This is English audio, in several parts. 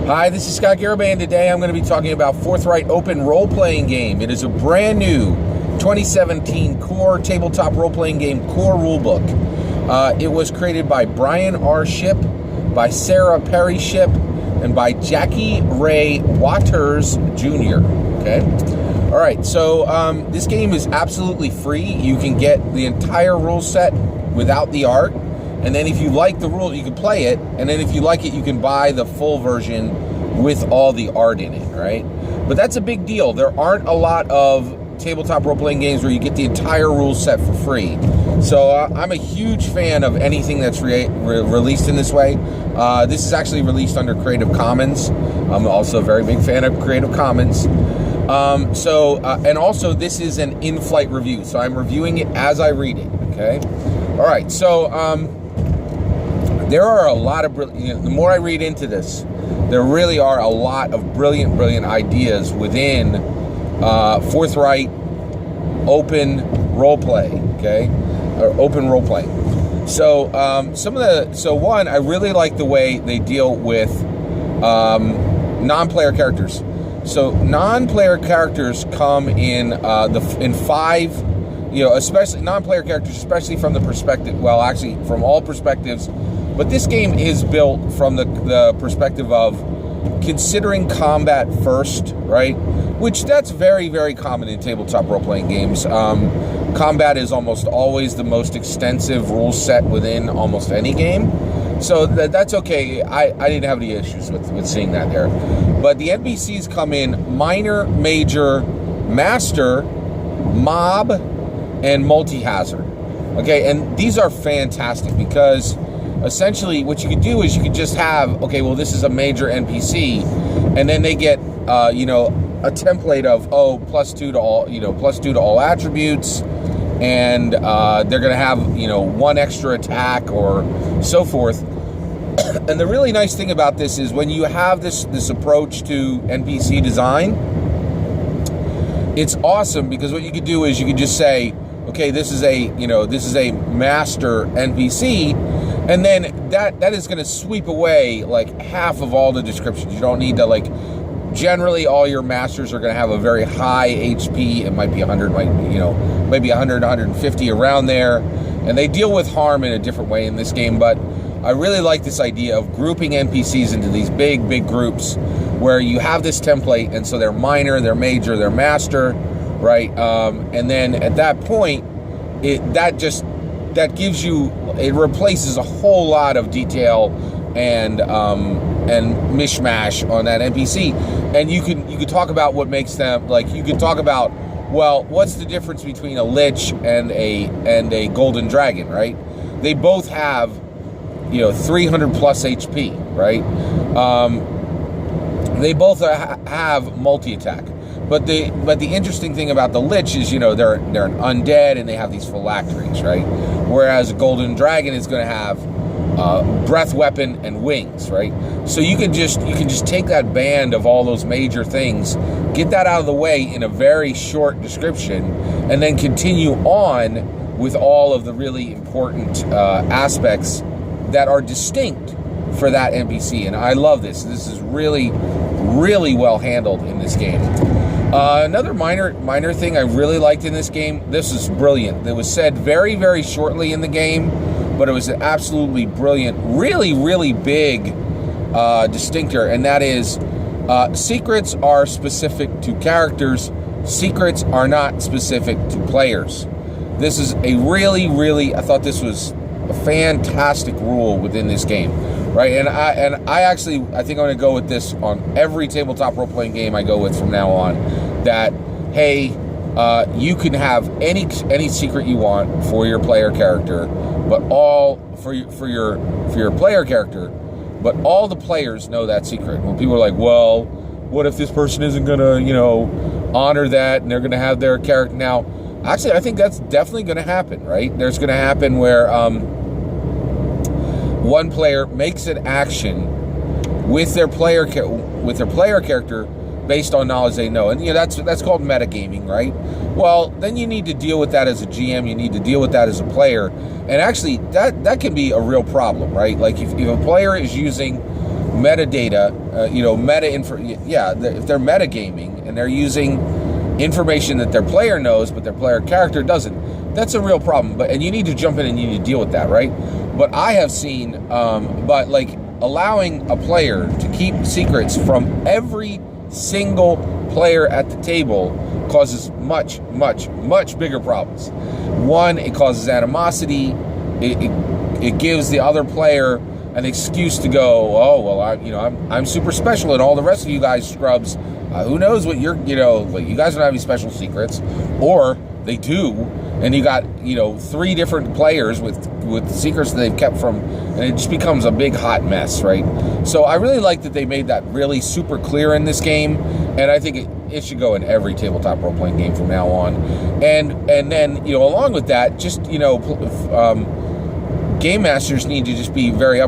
Hi, this is Scott Garibay, and today I'm going to be talking about Forthright Open Role-Playing Game. It is a brand new 2017 core tabletop role-playing game core rulebook. It was created by Brian R. Shipp, by Sarah Perry Shipp, and by Jackie Ray Waters Jr. Okay? All right, so this game is absolutely free. You can get the entire rule set without the art. And then if you like the rule, you can play it. And then if you like it, you can buy the full version with all the art in it, right? But that's a big deal. There aren't a lot of tabletop role-playing games where you get the entire rule set for free. So I'm a huge fan of anything that's released in this way. This is actually released under Creative Commons. I'm also a very big fan of Creative Commons. And also this is an in-flight review. So I'm reviewing it as I read it, okay? All right, so there are a lot of, the more I read into this, there really are a lot of brilliant ideas within Forthright Open Roleplay, okay? Or Open Roleplay. So, one, I really like the way they deal with non-player characters. So, non-player characters come in five, especially non-player characters, especially from the perspective, well, actually, from all perspectives. But this game is built from the perspective of considering combat first, right? Which that's very common in tabletop role-playing games. Combat is almost always the most extensive rule set within almost any game. So that's okay. I didn't have any issues with seeing that there. But the NPCs come in minor, major, master, mob, and multi-hazard. Okay, and these are fantastic because essentially what you could do is you could just have, okay, well, this is a major NPC, and then they get, a template of, +2 to all attributes, and they're going to have, one extra attack or so forth. And the really nice thing about this is when you have this approach to NPC design, it's awesome because what you could do is you could just say, okay, this is a master NPC, and then that is going to sweep away like half of all the descriptions. You don't need to generally all your masters are going to have a very high HP. It might be 100, maybe 100, 150 around there, and they deal with harm in a different way in this game. But I really like this idea of grouping NPCs into these big groups where you have this template, and so they're minor, they're major, they're master, right? And then at that point, that gives you, it replaces a whole lot of detail and mishmash on that NPC. And you could talk about what makes them, like, you could talk about, well, what's the difference between a lich and a golden dragon, right? They both have 300 plus HP, right? They both have multi-attack. But the interesting thing about the lich is, they're an undead and they have these phylacteries, right? Whereas a golden dragon is going to have breath weapon and wings, right? So you can just take that band of all those major things, get that out of the way in a very short description, and then continue on with all of the really important aspects that are distinct for that NPC. And I love this. This is really well handled in this game. Another minor thing I really liked in this game, this is brilliant. It was said very shortly in the game, but it was an absolutely brilliant, really big distinctor, and that is secrets are specific to characters. Secrets are not specific to players. This is a really, I thought this was a fantastic rule within this game, right? And I think I'm going to go with this on every tabletop role-playing game I go with from now on. That, hey, you can have any secret you want for your player character, but all for your player character, but all the players know that secret. When people are like, well, what if this person isn't going to honor that, and they're going to have their character now? Actually, I think that's definitely going to happen, right? There's going to happen where one player makes an action with their player character based on knowledge they know, and that's called metagaming, right? Well, then you need to deal with that as a GM. You need to deal with that as a player, and actually, that can be a real problem, right? Like if a player is using metadata, if they're metagaming and they're using information that their player knows but their player character doesn't, that's a real problem. And you need to jump in and you need to deal with that, right? But I have seen, but like allowing a player to keep secrets from every single player at the table causes much, much, much bigger problems. One, it causes animosity. It gives the other player an excuse to go, oh well, I'm super special, and all the rest of you guys scrubs, who knows what you guys don't have any special secrets, or they do, and you got 3 different players with secrets that they've kept from, and it just becomes a big hot mess, right? So I really like that they made that really super clear in this game, and I think it should go in every tabletop role-playing game from now on. And then along with that, just game masters need to just be very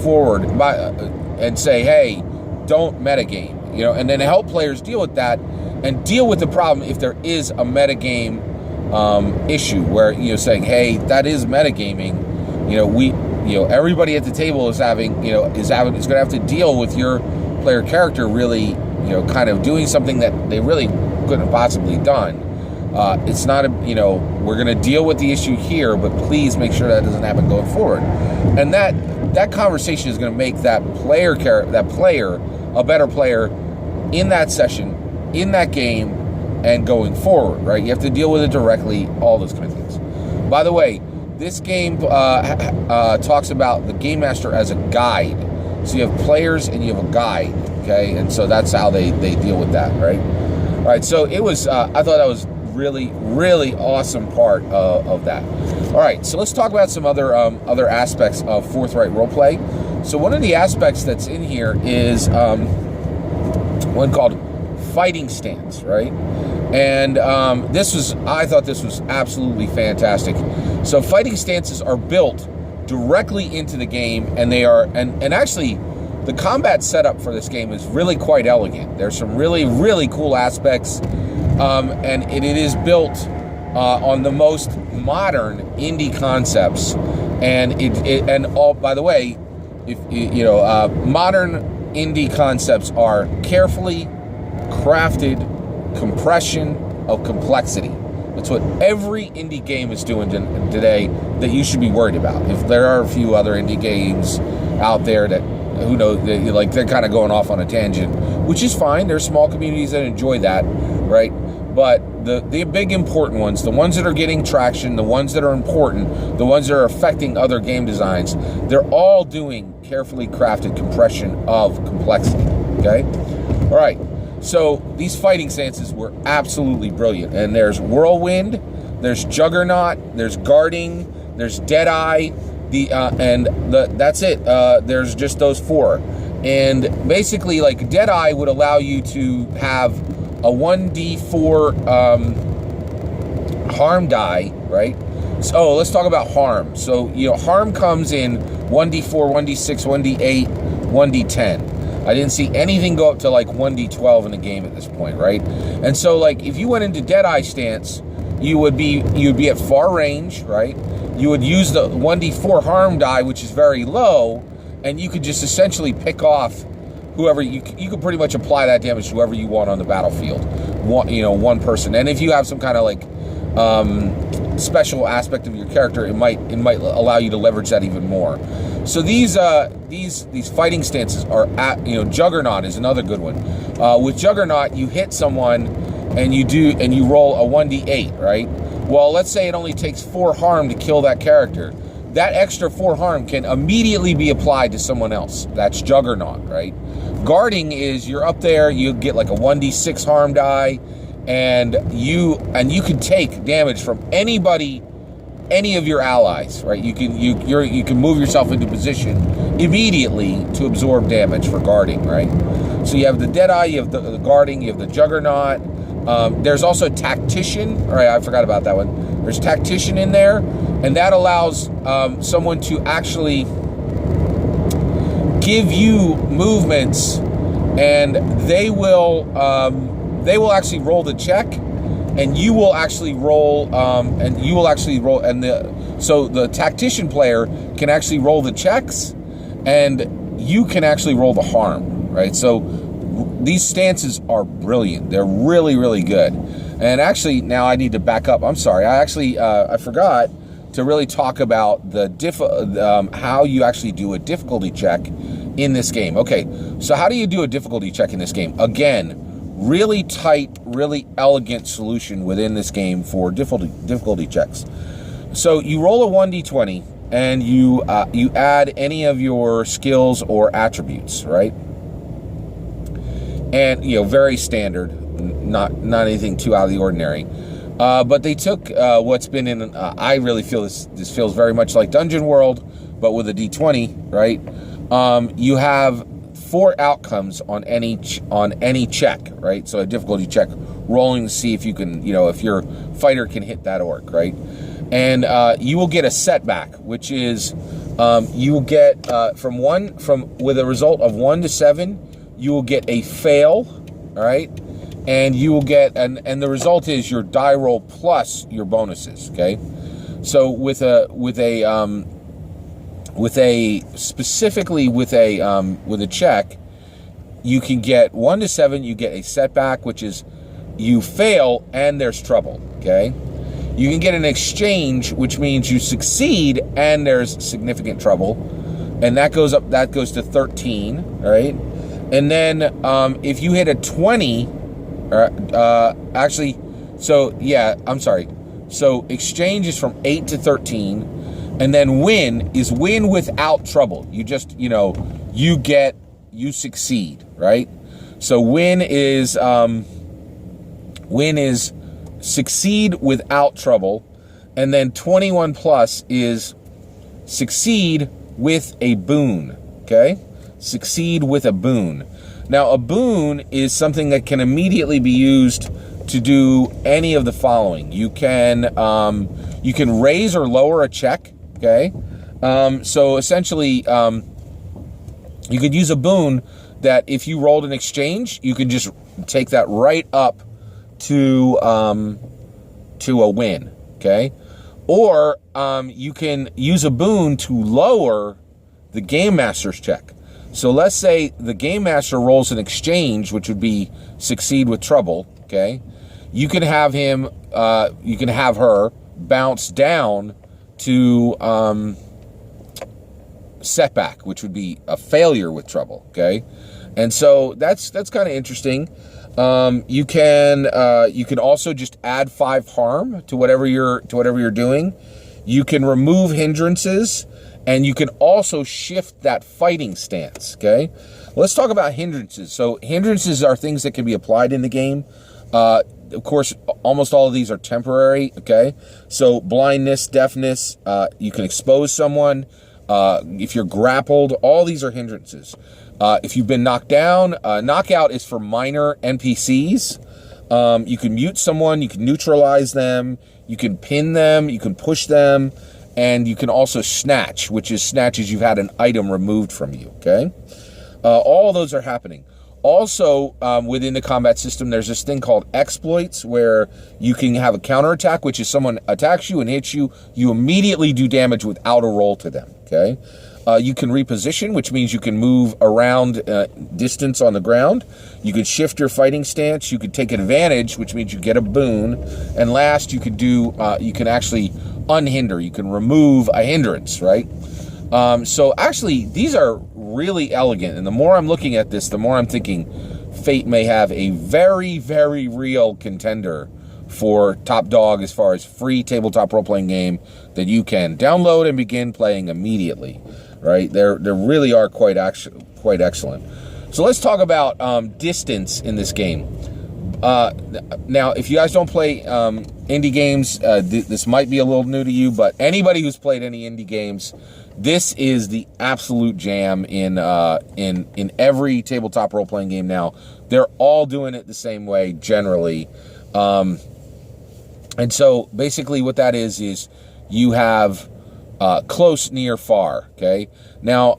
forward and say, hey, don't metagame, and then help players deal with that and deal with the problem if there is a metagame issue where saying, hey, that is metagaming. Everybody at the table is going to have to deal with your player character really kind of doing something that they really couldn't have possibly done. It's not we're going to deal with the issue here, but please make sure that doesn't happen going forward. And that conversation is going to make that player a better player in that session, in that game, and going forward, right? You have to deal with it directly, all those kind of things. By the way, this game talks about the game master as a guide. So you have players and you have a guide, okay? And so that's how they deal with that, right? All right, so it was, I thought that was really, really awesome part of that. All right, so let's talk about some other aspects of Forthright Roleplay. So one of the aspects that's in here is one called fighting stance, right? And I thought this was absolutely fantastic. So fighting stances are built directly into the game, and they are, and actually the combat setup for this game is really quite elegant. There's some really, really cool aspects, and it is built on the most modern indie concepts. And by the way, if modern indie concepts are carefully crafted compression of complexity. That's what every indie game is doing today that you should be worried about. If there are a few other indie games out there that, who knows, they're kind of going off on a tangent, which is fine. There's small communities that enjoy that, right? But the big important ones, the ones that are getting traction, the ones that are important, the ones that are affecting other game designs, they're all doing carefully crafted compression of complexity, okay? All right. So these fighting stances were absolutely brilliant. And there's Whirlwind, there's Juggernaut, there's Guarding, there's Deadeye, that's it. There's just those 4. And basically, like, Deadeye would allow you to have a 1d4 harm die, right? So let's talk about harm. So, harm comes in 1d4, 1d6, 1d8, 1d10. I didn't see anything go up to like 1d12 in the game at this point, right? And so, like, if you went into Deadeye stance, you'd be at far range, right? You would use the 1d4 harm die, which is very low, and you could just essentially pick off whoever you could pretty much apply that damage to whoever you want on the battlefield, one person. And if you have some kind of like special aspect of your character, it might allow you to leverage that even more. So these fighting stances are Juggernaut is another good one. With Juggernaut, you hit someone and you roll a 1d8, right? Well, let's say it only takes 4 harm to kill that character. That extra 4 harm can immediately be applied to someone else. That's Juggernaut, right? Guarding is you're up there, you get like a 1d6 harm die, and you can take damage from anybody, any of your allies, right? You can move yourself into position immediately to absorb damage for guarding, right? So you have the Deadeye, you have the guarding, you have the Juggernaut. There's also Tactician. All right, I forgot about that one. There's Tactician in there, and that allows someone to actually give you movements, and they will actually roll the check, and you will actually roll, so the Tactician player can actually roll the checks, and you can actually roll the harm, right? So these stances are brilliant. They're really, really good. And actually, now I need to back up. I'm sorry. I forgot to really talk about the how you actually do a difficulty check in this game. Okay, so how do you do a difficulty check in this game? Again, really tight, really elegant solution within this game for difficulty checks. So you roll a 1d20 and you add any of your skills or attributes, right? And very standard, not anything too out of the ordinary. But they took what's been in. I really feel this feels very much like Dungeon World, but with a d20, right? You have 4 outcomes on any check, right? So a difficulty check, rolling to see if you can, if your fighter can hit that orc, right? And you will get a setback, which is you will get with a result of 1 to 7, you will get a fail, all right? And you will get and the result is your die roll plus your bonuses, okay? So with a check, you can get 1 to 7, you get a setback, which is you fail and there's trouble, okay? You can get an exchange, which means you succeed and there's significant trouble, and that goes to 13, right? And then if you hit a 20, so exchange is from 8 to 13, and then win is win without trouble. You just, you succeed, right? So win is succeed without trouble, and then 21 plus is succeed with a boon, okay? Succeed with a boon. Now, a boon is something that can immediately be used to do any of the following. You can raise or lower a check, okay? So essentially, you could use a boon that if you rolled an exchange, you can just take that right up to a win, okay? Or you can use a boon to lower the game master's check. So let's say the game master rolls an exchange, which would be succeed with trouble, okay? You can have her bounce down to setback, which would be a failure with trouble, okay? And so that's kind of interesting. You can also just add 5 harm to whatever you're doing. You can remove hindrances, and you can also shift that fighting stance, okay? Let's talk about hindrances. So hindrances are things that can be applied in the game. Of course, almost all of these are temporary, okay? So blindness, deafness, you can expose someone. If you're grappled, all these are hindrances. If you've been knocked down, knockout is for minor NPCs. You can mute someone, you can neutralize them, you can pin them, you can push them, and you can also snatch, which is snatches you've had an item removed from you, okay? All those are happening. Also, within the combat system, there's this thing called exploits, where you can have a counterattack, which is someone attacks you and hits you, you immediately do damage without a roll to them, okay? You can reposition, which means you can move around distance on the ground. You can shift your fighting stance. You can take advantage, which means you get a boon. And last, you can actually unhinder. You can remove a hindrance, right? So actually, these are really elegant. And the more I'm looking at this, the more I'm thinking Fate may have a very, very real contender for top dog as far as free tabletop role-playing game that you can download and begin playing immediately, right? They really are quite excellent. So let's talk about distance in this game. Now, if you guys don't play indie games, this might be a little new to you, but anybody who's played any indie games, this is the absolute jam in every tabletop role-playing game now. They're all doing it the same way generally. And so basically what that is you have close, near, far, okay? Now,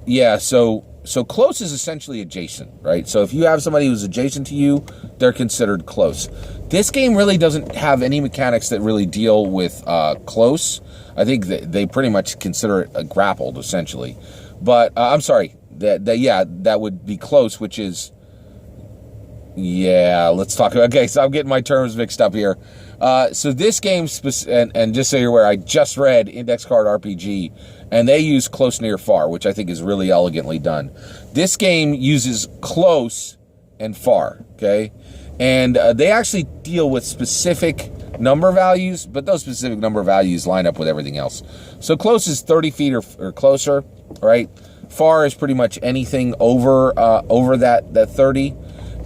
so close is essentially adjacent, right? So if you have somebody who's adjacent to you, they're considered close. This game really doesn't have any mechanics that really deal with close. I think they pretty much consider it grappled, essentially. But I'm sorry, that would be close, which is, yeah, let's talk about, okay, so I'm getting my terms mixed up here. So this game, and just so you're aware, I just read Index Card RPG, and they use close, near, far, which I think is really elegantly done. This game uses close and far, okay? And they actually deal with specific number values, but those specific number values line up with everything else. So close is 30 feet or closer, right? Far is pretty much anything over that 30.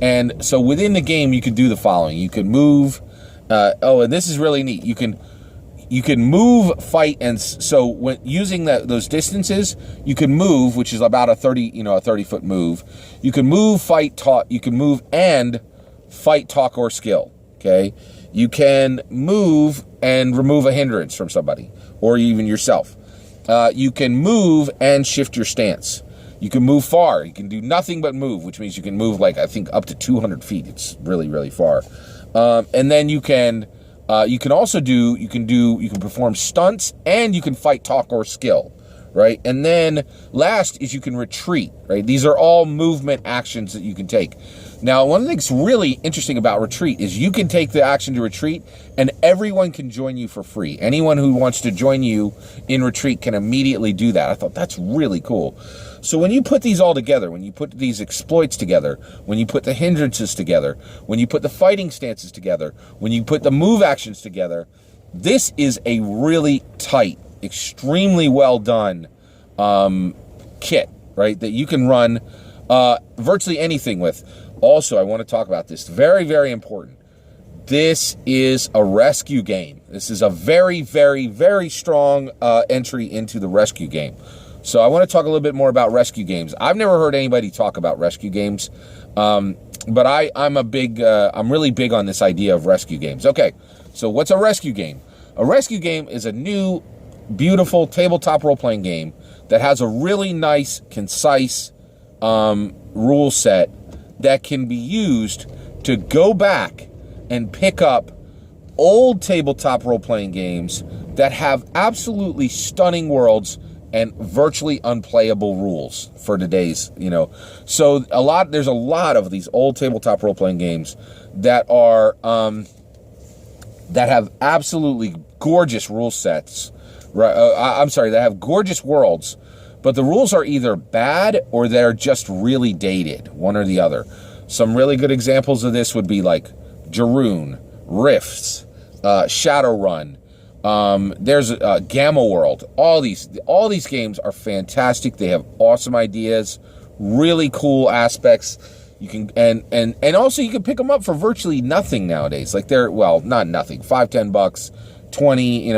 And so within the game, you can do the following. You can move. And this is really neat. You can move, fight, and so when using those distances, you can move, which is about a 30-foot move. You can move, fight, talk. You can move and fight, talk, or skill. Okay. You can move and remove a hindrance from somebody, or even yourself. You can move and shift your stance. You can move far. You can do nothing but move, which means you can move, like, I think up to 200 feet. It's really, really far. And then you can perform stunts, and you can fight, talk, or skill, right? And then last is you can retreat, right? These are all movement actions that you can take. Now, one of the things really interesting about retreat is you can take the action to retreat, and everyone can join you for free. Anyone who wants to join you in retreat can immediately do that. I thought that's really cool. So when you put these all together, when you put these exploits together, when you put the hindrances together, when you put the fighting stances together, when you put the move actions together, this is a really tight, extremely well done kit, right? That you can run virtually anything with. Also, I want to talk about this. Very, very important. This is a rescue game. This is a very, very, very strong entry into the rescue game. So I want to talk a little bit more about rescue games. I've never heard anybody talk about rescue games, but I'm really big on this idea of rescue games. Okay, so what's a rescue game? A rescue game is a new, beautiful tabletop role-playing game that has a really nice, concise rule set that can be used to go back and pick up old tabletop role-playing games that have absolutely stunning worlds and virtually unplayable rules for today's, So there's a lot of these old tabletop role-playing games that are that have absolutely gorgeous rule sets. Right? That have gorgeous worlds, but the rules are either bad or they're just really dated, one or the other. Some really good examples of this would be like Jaroon, Rifts, Shadowrun. There's Gamma World. All these games are fantastic. They have awesome ideas, really cool aspects. You can and also you can pick them up for virtually nothing nowadays. Like not nothing, $5-10, 20,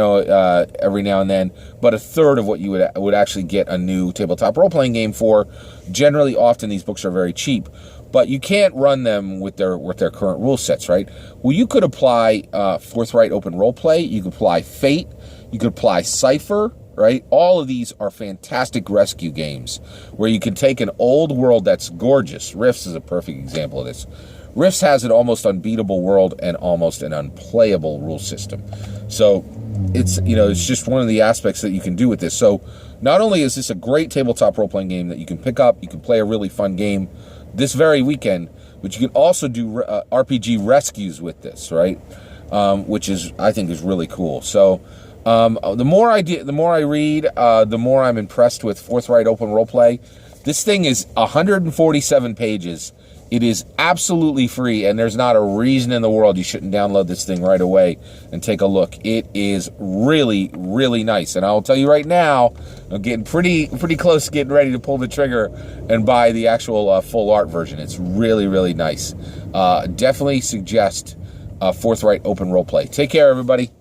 every now and then, but a third of what you would actually get a new tabletop role playing game for. Generally, often these books are very cheap. But you can't run them with their current rule sets, right? Well, you could apply Forthright Open Roleplay. You could apply Fate. You could apply Cypher, right? All of these are fantastic rescue games where you can take an old world that's gorgeous. Rifts is a perfect example of this. Rifts has an almost unbeatable world and almost an unplayable rule system. So it's just one of the aspects that you can do with this. So not only is this a great tabletop role-playing game that you can pick up, you can play a really fun game this very weekend, but you can also do RPG rescues with this, right? Which I think is really cool. So the more I read, the more I'm impressed with Forthright Open Roleplay. This thing is 147 pages. It is absolutely free, and there's not a reason in the world you shouldn't download this thing right away and take a look. It is really, really nice. And I'll tell you right now, I'm getting pretty close to getting ready to pull the trigger and buy the actual full art version. It's really, really nice. Definitely suggest Forthright Open Roleplay. Take care, everybody.